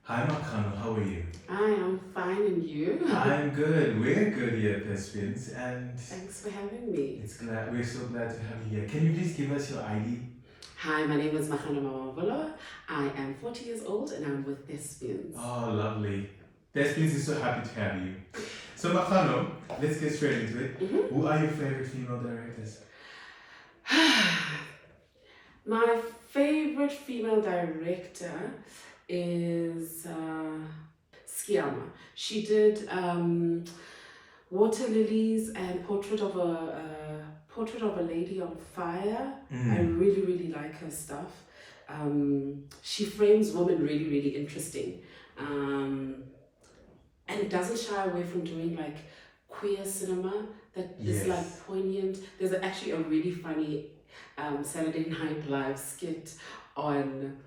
Hi Makgano, how are you? I am fine, and you? I'm good. We're good here at Thespians, and Thanks for having me. we're so glad to have you here. Can you please give us your ID? Hi, my name is Makgano Mamabolo. I am 40 years old and I'm with Thespians. Oh, lovely. Thespians is so happy to have you. So Makgano, let's get straight into it. Who are your favorite female directors? My favorite female director is Skiama. She did Water Lilies and Portrait of a Lady on Fire. I really, really like her stuff. She frames women really, really interesting. And it doesn't shy away from doing like queer cinema that is like poignant. There's actually a really funny Saturday Night Live skit on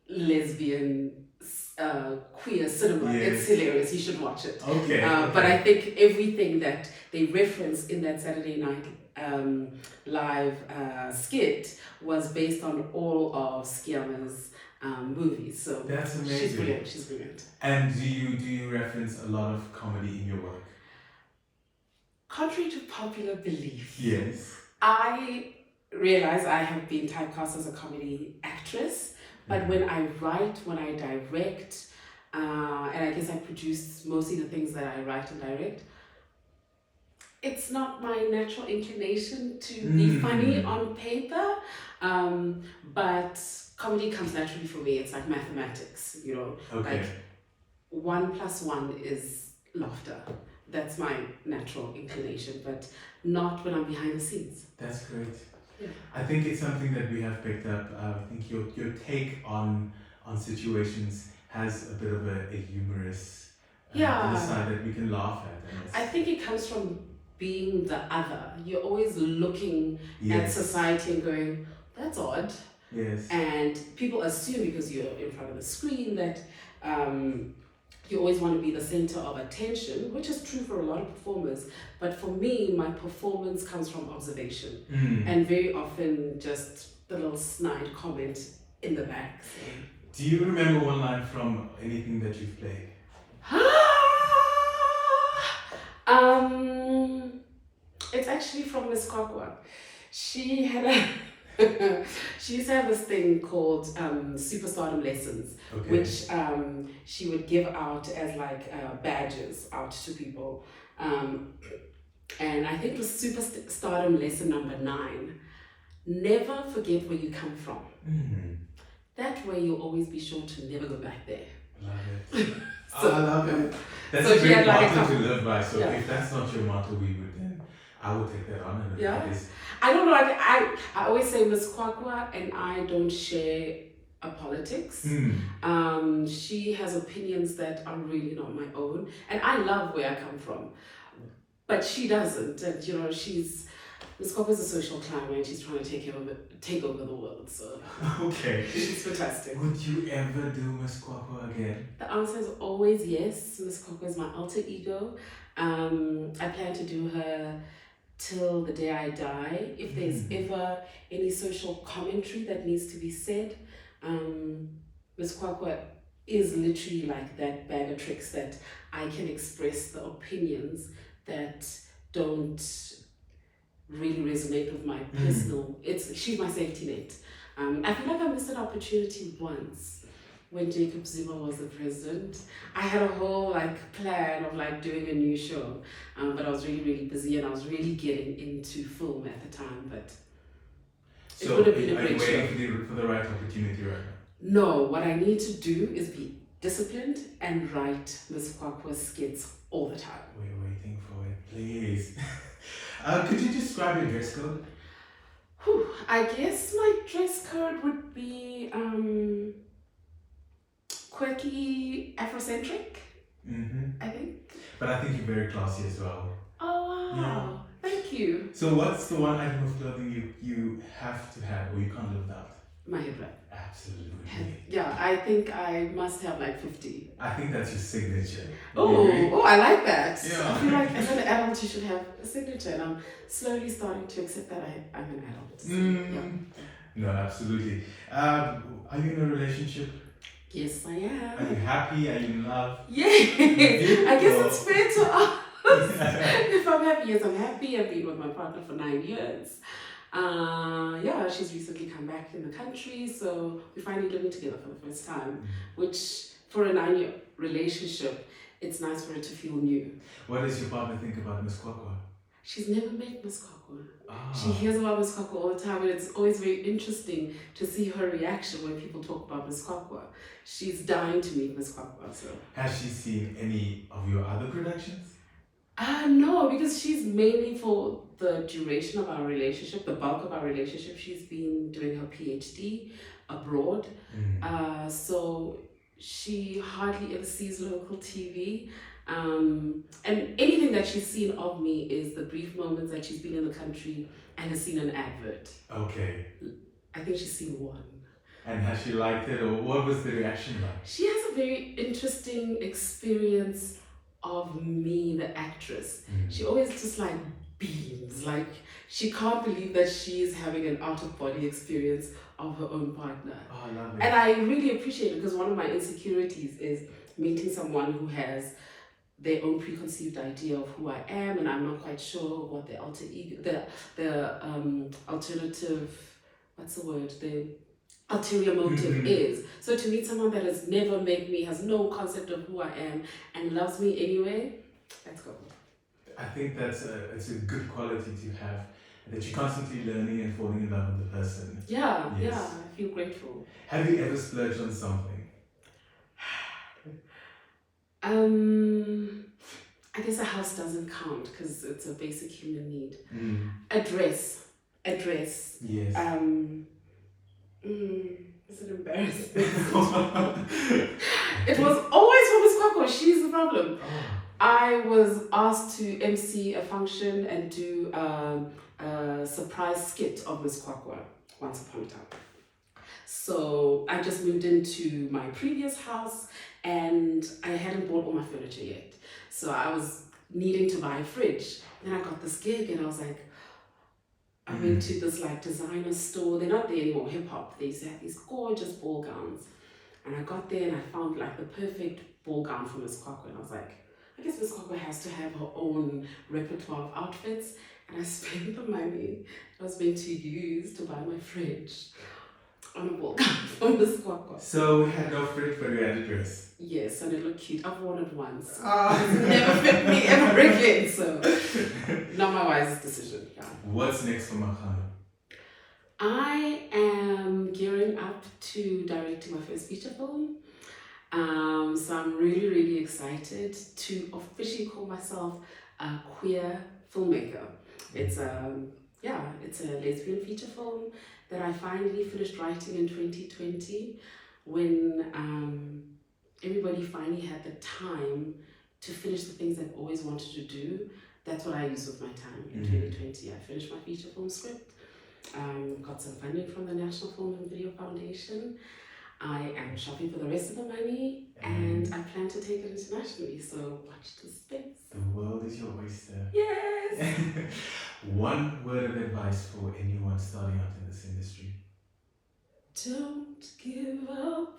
lesbian queer cinema. It's hilarious. You should watch it. Okay. But I think everything that they reference in that Saturday Night Live skit was based on all of Skiama's movies. So that's amazing. She's brilliant. And do you reference a lot of comedy in your work? Contrary to popular belief, yes, I realize I have been typecast as a comedy actress, but when I write, when I direct, and I guess I produce mostly the things that I write and direct, it's not my natural inclination to be funny on paper, but comedy comes naturally for me. It's like mathematics, you know, like 1 + 1 is laughter. That's my natural inclination, but not when I'm behind the scenes. That's great. Yeah. I think it's something that we have picked up. I think your take on situations has a bit of a humorous side that we can laugh at. I think it comes from being the other. You're always looking at society and going, that's odd. Yes. And people assume because you're in front of the screen that you always want to be the center of attention, which is true for a lot of performers. But for me, my performance comes from observation and very often just the little snide comment in the back. So. Do you remember one line from anything that you've played? It's actually from Miss Kwakwa. She had she used to have this thing called Superstardom Lessons, which she would give out as like badges out to people. And I think it was Superstardom Lesson number 9. Never forget where you come from. That way you'll always be sure to never go back there. Love it. I love it. That's a great motto to live by. So if that's not your motto, I would take that on. And I don't know, I always say Miss Kwakwa and I don't share politics. She has opinions that are really not my own. And I love where I come from. But she doesn't. And you know, Miss Kwakwa is a social climber and she's trying to take over the world. So she's fantastic. Would you ever do Miss Kwakwa again? The answer is always yes. Miss Kwakwa is my alter ego. I plan to do her till the day I die. If there's ever any social commentary that needs to be said, Miss Kwakwa is literally like that bag of tricks that I can express the opinions that don't really resonate with my personal. She's my safety net. I feel like I missed an opportunity once when Jacob Zuma was the president. I had a whole plan of doing a new show, but I was really, really busy and I was really getting into film at the time. But it would have been a great show. Are you waiting for the right opportunity right now? No, what I need to do is be disciplined and write Miss Kwakwa skits all the time. We're waiting for it, please. Could you describe your dress code? I guess my dress code would be quirky, Afrocentric, I think. But I think you're very classy as well. Oh, wow. Thank you. So what's the one item of clothing you have to have or you can't live without? My headband. Absolutely. Yeah, I think I must have 50. I think that's your signature. Oh, I like that. Yeah. I feel like as an adult you should have a signature, and I'm slowly starting to accept that I'm an adult. So, No, absolutely. Are you in a relationship? Yes, I Are you am. happy? Are you in love? Yeah. I guess Beautiful. it's fair to ask if I'm happy. Yes, I'm happy. I've been with my partner for 9 years. Yeah, she's recently come back in the country, so we're finally living together for the first time, which for a 9-year relationship, it's nice for it to feel new. What does your partner think about Miss Kwakwa? She's never met Miss Kwakwa. Ah. She hears about Miss Kwakwa all the time, and it's always very interesting to see her reaction when people talk about Miss Kwakwa. She's dying to meet Miss Kwakwa. So. Has she seen any of your other productions? No, because she's mainly for the duration of our relationship, the bulk of our relationship. She's been doing her PhD abroad. So she hardly ever sees local TV. And anything that she's seen of me is the brief moments that she's been in the country and has seen an advert. Okay. I think she's seen one. And has she liked it, or what was the reaction like? She has a very interesting experience of me, the actress. She always just like beams. Like she can't believe that she is having an out-of-body experience of her own partner. Oh, I love it. And I really appreciate it because one of my insecurities is meeting someone who has their own preconceived idea of who I am, and I'm not quite sure what the alter ego, the alternative, what's the word, the ulterior motive is. So to meet someone that has never met me, has no concept of who I am, and loves me anyway, let's go. I think it's a good quality to have, that you're constantly learning and falling in love with the person. Yeah, Yes. yeah, I feel grateful. Have you ever splurged on something? I guess a house doesn't count because it's a basic human need. A dress. Yes. It's an embarrassment. It was always for Miss Kwakwa. She's the problem. I was asked to MC a function and do a surprise skit of Miss Kwakwa once upon a time. So I just moved into my previous house and I hadn't bought all my furniture yet. So I was needing to buy a fridge. Then I got this gig and I was like, I went to this like designer store. They're not there anymore, hip hop. They used to have these gorgeous ball gowns. And I got there and I found like the perfect ball gown for Miss Kwakwa. And I was like, I guess Miss Kwakwa has to have her own repertoire of outfits. And I spent the money I was meant to use to buy my fridge on a ball gown for Miss Kwakwa. So we had no fridge, but we had a dress. Yes, and it looked cute. I've worn it once. It's never fit me ever again. So not my wisest decision. Yeah. What's next for Makgano? I am gearing up to directing my first feature film. So I'm really, really excited to officially call myself a queer filmmaker. It's a lesbian feature film that I finally finished writing in 2020 when everybody finally had the time to finish the things they've always wanted to do. That's what I used with my time in 2020. I finished my feature film script, got some funding from the National Film and Video Foundation. I am shopping for the rest of the money and I plan to take it internationally, so watch this space. The world is your oyster. Yes! One word of advice for anyone starting out in this industry. Don't give up.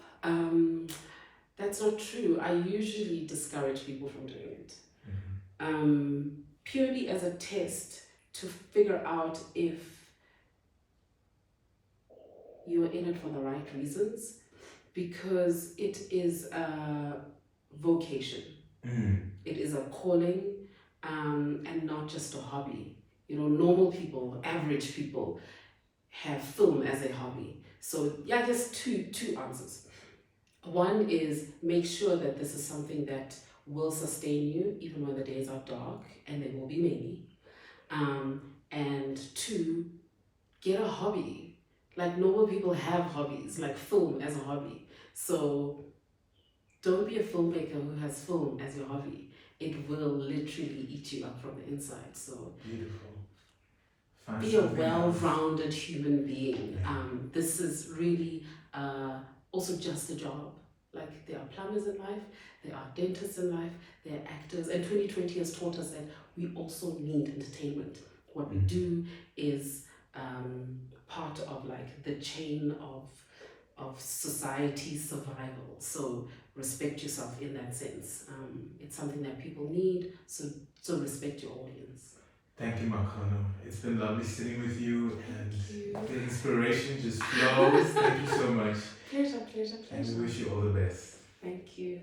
That's not true. I usually discourage people from doing it. Purely as a test to figure out if you're in it for the right reasons, because it is a vocation. It is a calling, and not just a hobby. You know, normal people, average people have film as a hobby. So yeah, I guess two answers. One is make sure that this is something that will sustain you even when the days are dark, and there will be many. And two, get a hobby. Like normal people have hobbies, like film as a hobby. So don't be a filmmaker who has film as your hobby. It will literally eat you up from the inside. So beautiful. Be a well-rounded human being. This is really also just a job. Like there are plumbers in life, there are dentists in life, there are actors. And 2020 has taught us that we also need entertainment. What we do is part of like the chain of of society's survival. So respect yourself in that sense. It's something that people need, so respect your audience. Thank you, Makgano. It's been lovely sitting with you, and you. the inspiration just flows. Thank you so much. Pleasure. And we wish you all the best. Thank you.